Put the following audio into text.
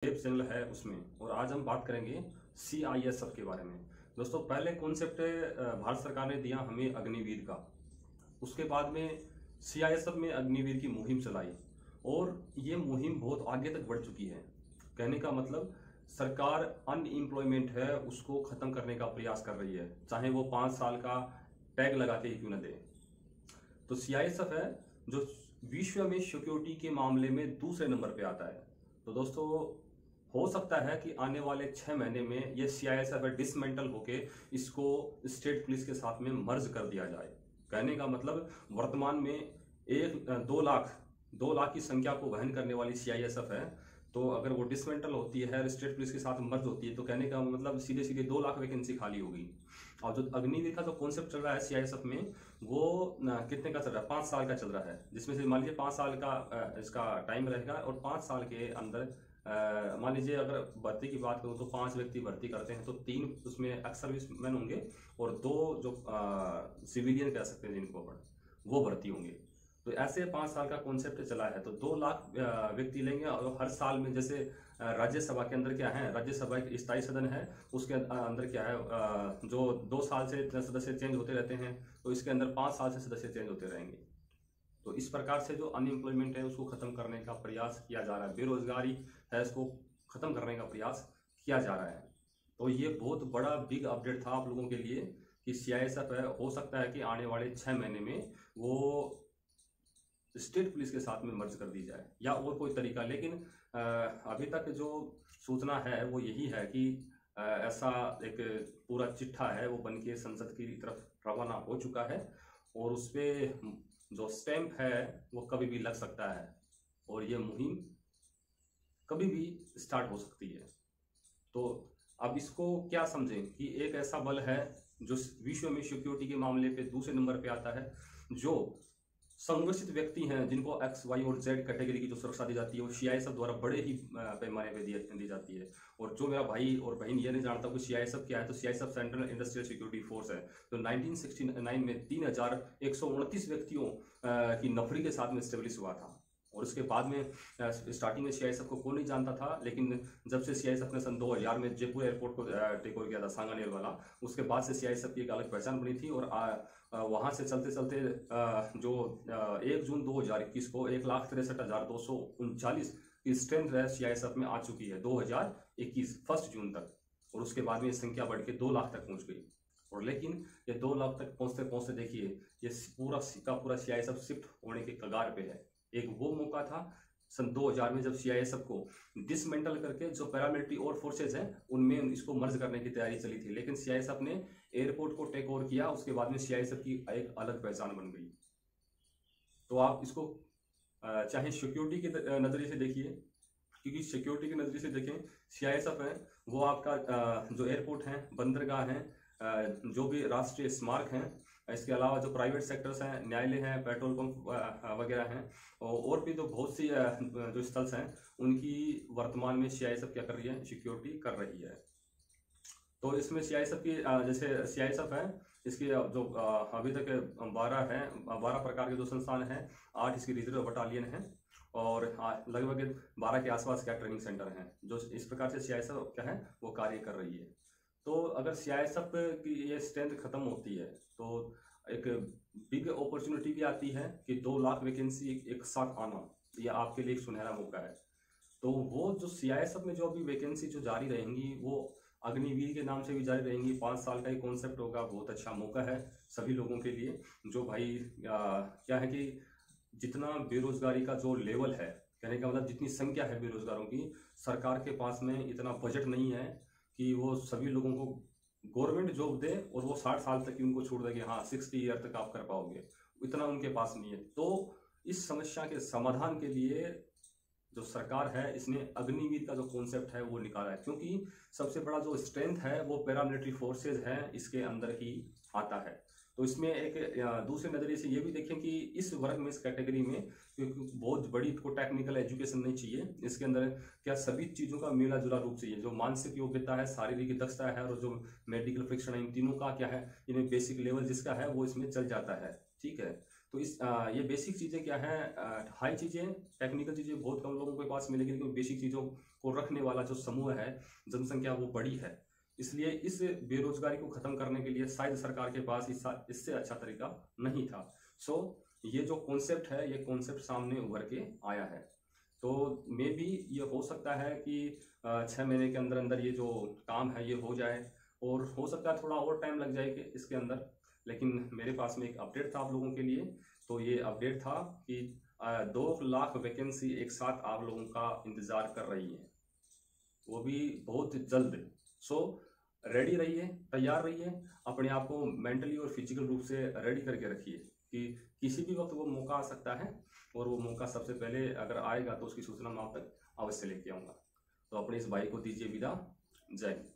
Web channel है उसमें। और आज हम बात करेंगे सीआईएसएफ के बारे में। दोस्तों, पहले कॉन्सेप्ट भारत सरकार ने दिया हमें अग्निवीर का। उसके बाद में सीआईएसएफ में अग्निवीर की मुहिम चलाई और ये मुहिम बहुत आगे तक बढ़ चुकी है। कहने का मतलब सरकार अनएम्प्लॉयमेंट है उसको खत्म करने का प्रयास कर रही है, चाहे वो 5 साल का टैग लगा के ही क्यों न दे। तो सीआईएसएफ है जो विश्व में सिक्योरिटी के मामले में दूसरे नंबर पे आता है। तो दोस्तों, हो सकता है कि आने वाले 6 महीने में ये सीआईएसएफ डिसमेंटल होके इसको स्टेट पुलिस के साथ में मर्ज कर दिया जाए। कहने का मतलब वर्तमान में 2 लाख की संख्या को वहन करने वाली सीआईएसएफ है, तो अगर वो डिसमेंटल होती है स्टेट पुलिस के साथ मर्ज होती है तो कहने का मतलब सीधे सीधे 2 लाख वैकेंसी खाली होगी। और जो अग्निवीर का जो कॉन्सेप्ट चल रहा है सीआईएसएफ में, वो कितने का चल रहा है? 5 साल का चल रहा है, जिसमें से मान लीजिए 5 साल का इसका टाइम रहेगा और 5 साल के अंदर मान लीजिए अगर भर्ती की बात करूं तो 5 व्यक्ति भर्ती करते हैं तो 3 उसमें एक्स सर्विसमैन होंगे और 2 जो सिविलियन कह सकते हैं जिनको अपन, वो भर्ती होंगे। तो ऐसे 5 साल का कॉन्सेप्ट चला है, तो 2 लाख व्यक्ति लेंगे और हर साल में जैसे राज्यसभा के अंदर क्या है, राज्यसभा एक स्थायी सदन है, उसके अंदर क्या है जो 2 साल से सदस्य चेंज होते रहते हैं, तो इसके अंदर 5 साल से सदस्य चेंज होते रहेंगे। तो इस प्रकार से जो अनएम्प्लॉयमेंट है उसको खत्म करने का प्रयास किया जा रहा है, बेरोजगारी है इसको खत्म करने का प्रयास किया जा रहा है। तो ये बहुत बड़ा बिग अपडेट था आप लोगों के लिए कि सीआईएसएफ है, हो सकता है कि आने वाले 6 महीने में वो स्टेट पुलिस के साथ में मर्ज कर दी जाए या और कोई तरीका। लेकिन अभी तक जो सूचना है वो यही है कि ऐसा एक पूरा चिट्ठा है वो बन के संसद की तरफ रवाना हो चुका है और उस पर जो स्टैंप है वो कभी भी लग सकता है और ये मुहिम कभी भी स्टार्ट हो सकती है। तो अब इसको क्या समझें कि एक ऐसा बल है जो विश्व में सिक्योरिटी के मामले पे दूसरे नंबर पे आता है, जो संघर्षित व्यक्ति हैं जिनको एक्स वाई और जेड कैटेगरी की जो सुरक्षा दी जाती है वो सीआईएसएफ द्वारा बड़े ही पैमाने पे दी जाती है। और जो मेरा भाई और बहन ये नहीं जानता कि सीआईएसएफ क्या है, तो CISF central industrial security force है, जो 1969 में 3129 व्यक्तियों की नफरी के साथ में स्टेब्लिश हुआ था। और उसके बाद में स्टार्टिंग में सीआईएसएफ को कौन नहीं जानता था, लेकिन जब से सीआईएसएफ ने सन 2000 में जयपुर एयरपोर्ट को टेक ओवर किया था, सांगानेर वाला, उसके बाद से सीआईएसएफ की एक अलग पहचान बनी थी। और वहां से चलते चलते जो 1 जून 2021 को 1,63,239 की स्ट्रेंथ है सीआईएसएफ में आ चुकी है 2021 1 जून तक। और उसके बाद में ये संख्या बढ़ के 2 लाख तक पहुंच गई। और लेकिन ये 2 लाख तक पहुंचते पहुंचते देखिए ये पूरा सीआईएसएफ शिफ्ट होने के कगार पे है। एक वो मौका था सन 2000 में जब सीआईएसएफ को डिसमेंटल करके जो पैरामिलिट्री और फोर्सेज हैं उनमें इसको मर्ज करने की तैयारी चली थी, लेकिन सीआईएसएफ ने एयरपोर्ट को टेक ओवर किया, उसके बाद में सीआईएसएफ की एक अलग पहचान बन गई। तो आप इसको चाहे सिक्योरिटी के नजरिए से देखिए, क्योंकि सिक्योरिटी के नजरिए से देखें सीआईएसएफ है वो आपका जो एयरपोर्ट है, बंदरगाह है, जो भी राष्ट्रीय स्मारक हैं, इसके अलावा जो प्राइवेट सेक्टर्स हैं, न्यायालय हैं, पेट्रोल पंप वगैरह हैं, और भी तो बहुत सी जो स्थल्स हैं उनकी वर्तमान में सीआईएसएफ क्या कर रही है, सिक्योरिटी कर रही है। तो इसमें सीआईएसएफ की जैसे सीआईएसएफ है इसकी जो अभी तक 12 प्रकार के जो संस्थान हैं, 8 इसकी रिजर्व बटालियन है और लगभग 12 के आसपास क्या ट्रेनिंग सेंटर हैं, जो इस प्रकार से सीआईएसएफ क्या है वो कार्य कर रही है। तो अगर सीआईएसएफ की ये स्ट्रेंथ खत्म होती है तो एक बिग अपॉर्चुनिटी भी आती है कि 2 लाख वैकेंसी एक साथ आना, यह आपके लिए एक सुनहरा मौका है। तो वो जो सीआईएसएफ में जो अभी वैकेंसी जो जारी रहेंगी वो अग्निवीर के नाम से भी जारी रहेंगी। 5 साल का ही कॉन्सेप्ट होगा, बहुत अच्छा मौका है सभी लोगों के लिए। जो भाई क्या है कि जितना बेरोजगारी का जो लेवल है, कहने का मतलब जितनी संख्या है बेरोजगारों की, सरकार के पास में इतना बजट नहीं है कि वो सभी लोगों को गवर्नमेंट जॉब दे और वो 60 साल तक की उनको छूट दे कि हाँ 60 ईयर तक आप कर पाओगे, इतना उनके पास नहीं है। तो इस समस्या के समाधान के लिए जो सरकार है इसने अग्निवीर का जो कॉन्सेप्ट है वो निकाला है, क्योंकि सबसे बड़ा जो स्ट्रेंथ है वो पैरामिलिट्री फोर्सेज है इसके अंदर ही आता है। तो इसमें एक दूसरे नजरिए से ये भी देखें कि इस वर्ग में, इस कैटेगरी में, क्योंकि बहुत बड़ी को टेक्निकल एजुकेशन नहीं चाहिए, इसके अंदर क्या सभी चीज़ों का मिला जुला रूप चाहिए। जो मानसिक योग्यता है, शारीरिक दक्षता है और जो मेडिकल प्रशिक्षण है, इन तीनों का क्या है, इन्हें बेसिक लेवल जिसका है वो इसमें चल जाता है। ठीक है, तो इस ये बेसिक चीज़ें क्या है, हाई चीज़ें, टेक्निकल चीज़ें बहुत कम लोगों के पास मिलेगी, लेकिन बेसिक चीज़ों को रखने वाला जो समूह है, जनसंख्या वो बड़ी है। इसलिए इस बेरोजगारी को खत्म करने के लिए शायद सरकार के पास इससे अच्छा तरीका नहीं था। सो ये जो कॉन्सेप्ट है, ये कॉन्सेप्ट सामने उभर के आया है। तो मे बी ये हो सकता है कि 6 महीने के अंदर अंदर ये जो काम है ये हो जाए, और हो सकता है थोड़ा और टाइम लग जाए कि इसके अंदर। लेकिन मेरे पास में एक अपडेट था आप लोगों के लिए। तो ये अपडेट था कि 2 लाख वैकेंसी एक साथ आप लोगों का इंतज़ार कर रही है, वो भी बहुत जल्द। सो रेडी रहिए, तैयार रहिए, अपने आप को मेंटली और फिजिकल रूप से रेडी करके रखिए कि किसी भी वक्त वो मौका आ सकता है, और वो मौका सबसे पहले अगर आएगा तो उसकी सूचना मैं आप तक अवश्य लेके आऊँगा। तो अपने इस भाई को दीजिए विदा। जय हिंद।